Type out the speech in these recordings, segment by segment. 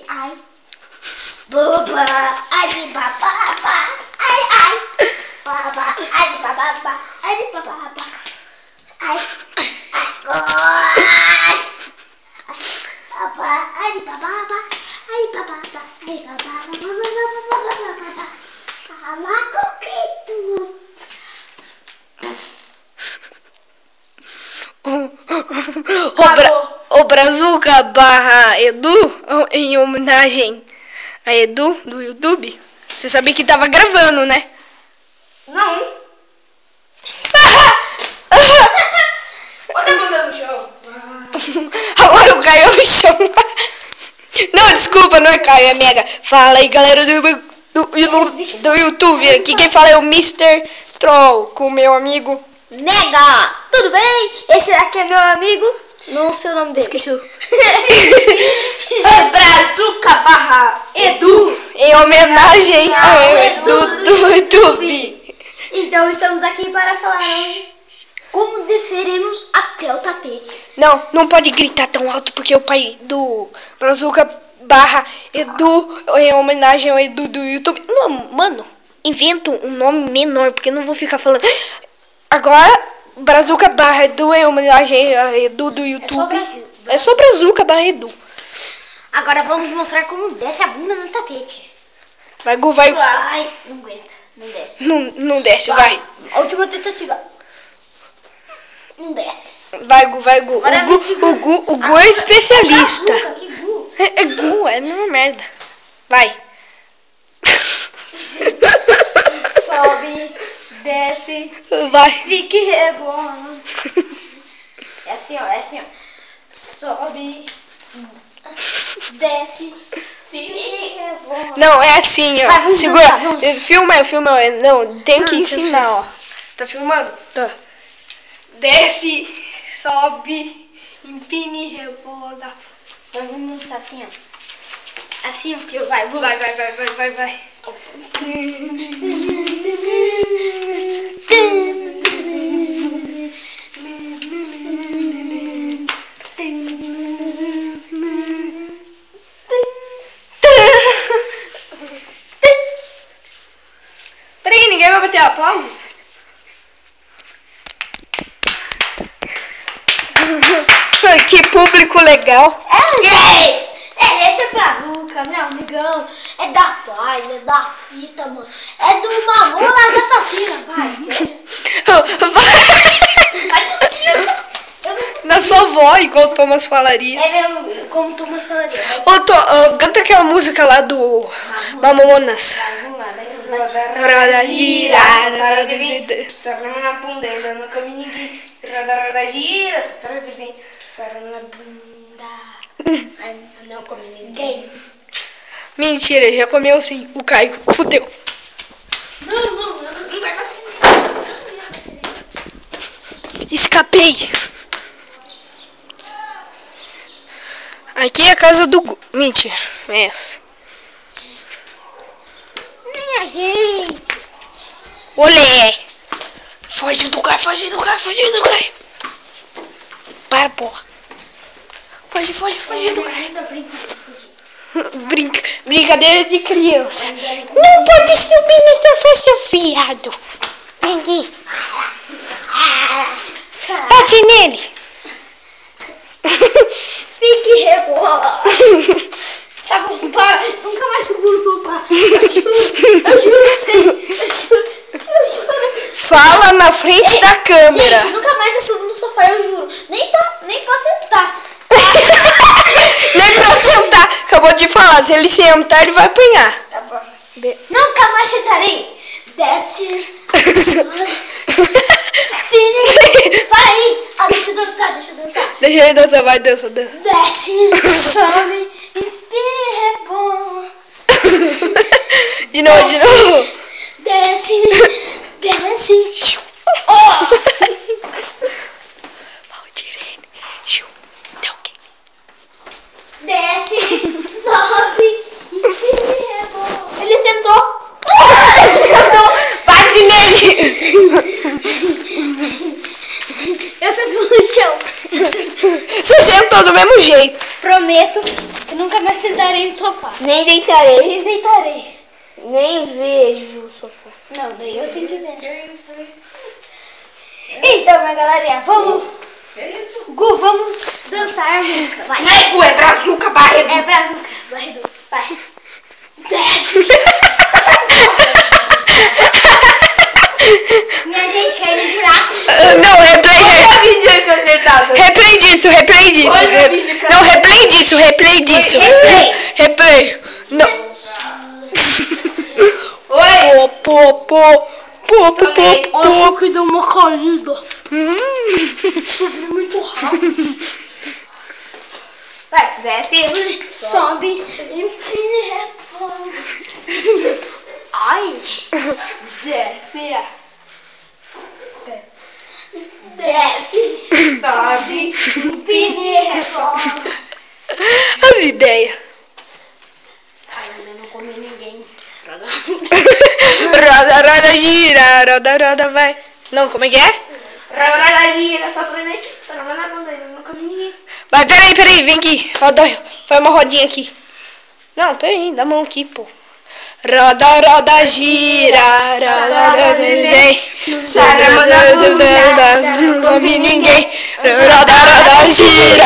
Ai. Boba, ai, bababa, ai. Baba, ai, bababa, ai, bababa. Ai. Baba, ai, bababa, ai, bababa, ai, bababa. Fala coqueto. O Brazuca barra Edu, em homenagem a Edu do YouTube. Você sabia que tava gravando, né? Não. Olha a bunda no chão. Agora o Caio é o chão. Não, desculpa, não é Caio, é Mega. Fala aí, galera do YouTube. Aqui quem fala é o Mr. Troll, com o meu amigo Mega, tudo bem? Esse aqui é meu amigo. Não sei o nome dele. Esqueci. Brazuca barra Edu. Em homenagem ao Edu do YouTube. Então estamos aqui para falar hoje como desceremos até o tapete. Não pode gritar tão alto porque o pai do Brazuca barra Edu, em homenagem ao Edu do YouTube. Não, mano, inventa um nome menor porque eu não vou ficar falando. Agora, Brazuca barra Edu, em homenagem a Edu do YouTube. É só Brasil. É só Brazuca barra Edu. Agora vamos mostrar como desce a bunda no tapete. Vai, Gu, vai. Ai, não aguenta. Não desce. Não desce, vai. A última tentativa. Não desce. Vai, Gu, vai, Gu. Agora O Gu é especialista. Que Gu? É Gu, é a mesma merda. Vai. Sobe, desce, Vai. fique rebolando. É assim, ó. Sobe, desce, fique rebolando. Não, é assim, ó. Vai, vamos Segura. dançar, vamos. Filma. Não, tem que deixa eu ensinar, ó. Tá filmando? Tá. Desce, sobe, empina e rebola. Nós vamos dançar assim, ó. Assim, ó. Que vai. Vai. Peraí, ninguém vai bater aplausos? Que público legal. Esse é Brazuca, meu amigão. É da paz, é da fita, mano. É do Mamonas Assassinas, vai. Na sua avó, igual o Thomas falaria. É mesmo, como o Thomas falaria. Canta aquela música lá do Mamonas. Vamos lá, Roda, gira, sarando na bunda, ainda não comi ninguém. Roda, gira, sarando na bunda. Ai, não comi ninguém. Mentira, já comeu sim. O Caio, fudeu. Não vai bater. Escapei. Aqui é a casa do Gu. Mentira, é essa. Minha gente. Olé. Foge do Caio. Para, porra. Foge do Caio. Brincadeira de criança. Não pode subir nessa festa, fiado. Vem aqui. Bate nele. Fique rebola. Tá bom, para. Nunca mais subo no sofá. Eu juro. Fala na frente da câmera. Gente, nunca mais eu subo no sofá, eu juro. Nem pra sentar. Nem pra sentar. Acabou de falar. Se ele sentar, ele vai apanhar. Tá bom. Nunca mais sentarei. Desce. Para aí. Deixa eu dançar. Deixa ele dançar, vai, dança. Desce, sobe, empina, rebola. De novo. Desce. Valdirene. Deu quem? Desce, sobe, empina, rebola. Ele sentou. Bate nele. sento no chão. Você sentou do mesmo jeito. Prometo que nunca mais sentarei no sofá. Nem deitarei. Nem deitarei. Nem vejo o sofá. Não, daí eu tenho que ver. Então, minha galerinha, vamos... Gu, vamos dançar a música. Vai. Não é Gu, é Brazuca Barredo. É Brazuca. Barredo. Vai. Desce. Minha gente caiu no buraco. Não, replay. Olha o vídeo que eu acertava. Replay disso. Olha o vídeo que eu Não, replay disso. Replay. Não. Oi. Nossa, que deu uma caída. Subiu muito rápido. Vai, desce. Sobe. Infinito. Ai. Desce. Desce. Sobe. Infinito. As ideias. Ai, eu não comi ninguém. Roda, gira. Roda, vai. Não, como é que é? Roda, gira, só pra ele. Só não vai na bunda, eu nunca vi ninguém. Vai, peraí, vem aqui. Roda, faz uma rodinha aqui. Não, peraí, dá a mão aqui, pô. Roda, gira. Roda, vem. Não come ninguém. Roda, gira.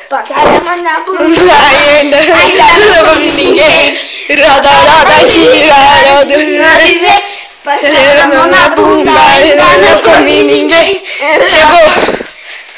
Passarama na bunda. Ainda não come ninguém. Roda, gira. Passarama na bunda. Ainda não come ninguém. Chegou.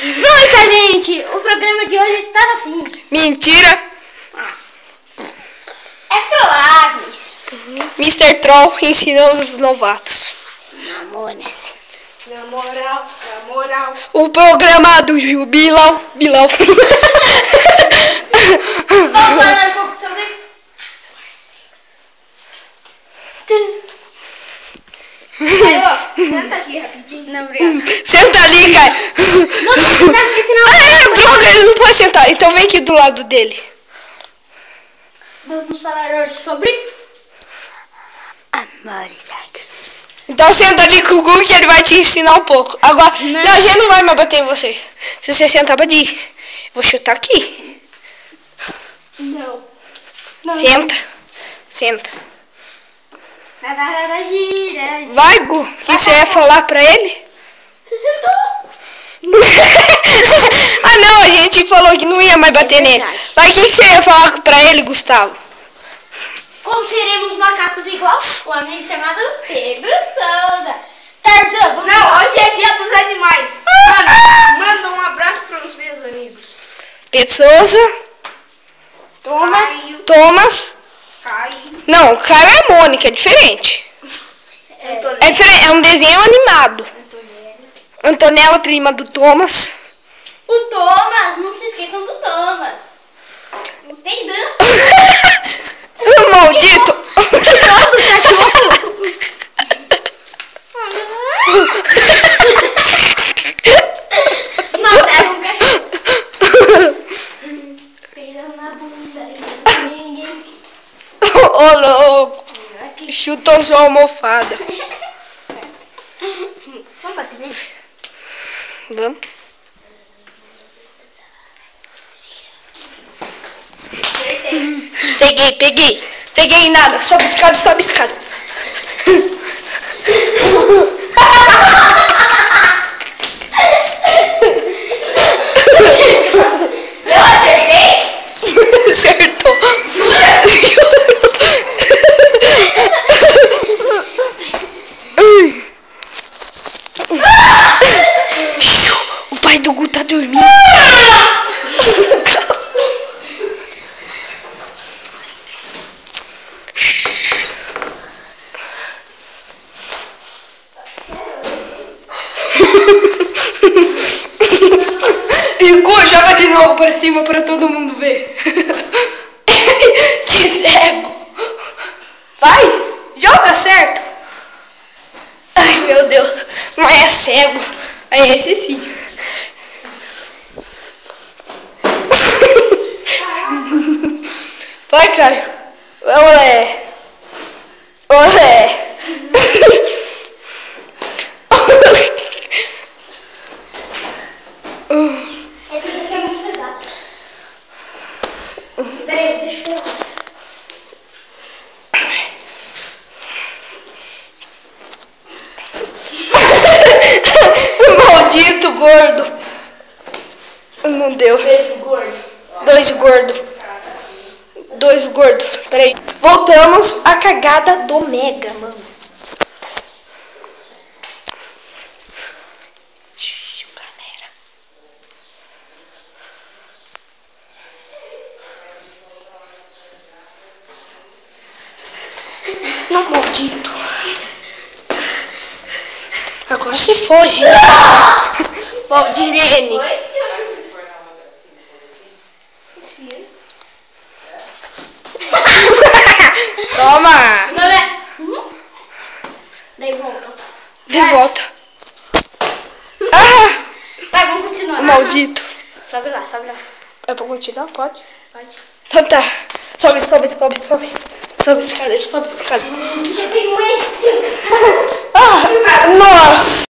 Nossa, gente, o programa de hoje está no fim. Mentira. É trollagem. Mr. Troll ensinou os novatos. Amores. Na moral. O programa do Bilal. Vamos falar um pouco sobre sexo. Aí, ó, senta aqui rapidinho. Não, obrigada. Senta ali, cara. Não, porque senão... Droga, ele não pode sentar. Então vem aqui do lado dele. Vamos falar hoje sobre... amor e sexo. Então senta ali com o Gu que ele vai te ensinar um pouco. Agora, não, a gente não vai mais bater em você. Se você sentar, pode ir. Vou chutar aqui. Não. Senta. Nada gira. Vai, Gu. O que você ia falar pra ele? Você sentou? Ah, não, a gente falou que não ia mais bater nele. Mas o que você ia falar pra ele, Gustavo? Como seremos macacos igual o amigo chamado Pedro Souza. Tarzan, vamos Não, lá. hoje é dia dos animais. Manda um abraço para os meus amigos. Pedro Souza, Thomas. Caio. Não, Caio é Mônica, é diferente. É diferente, é um desenho animado. Antonella, prima do Thomas. O Thomas, não se esqueçam do Thomas. Peidando. Maldito! Mataram um cachorro. Peidando na bunda e ninguém. Ô, louco! Chutou sua almofada. Vamos bater nele? Vamos. Peguei nada. Sobe escada. Eu acertei? Acertou. O pai do Gu tá dormindo. E o Gu joga de novo pra cima pra todo mundo ver. Que cego. Vai, joga certo. Ai, meu Deus. Não é cego. É esse sim. Vai, Caio. Olé. beijo gordo. Não deu. Beijo gordo. 2 gordo. 2 gordo. Peraí. Voltamos à cagada do Mega, mano. Galera. Não, maldito. Agora se foge. Valdirene. Toma. Não é? Daí volta. De volta. Ah, Vai, vamos continuar. maldito. Sobe lá, sobe lá. É pra continuar? Pode. Pode. Então tá. Sobe, sobe, sobe, sobe. Sobe escada, sobe escada. Já tem um extra. Ah, nossa.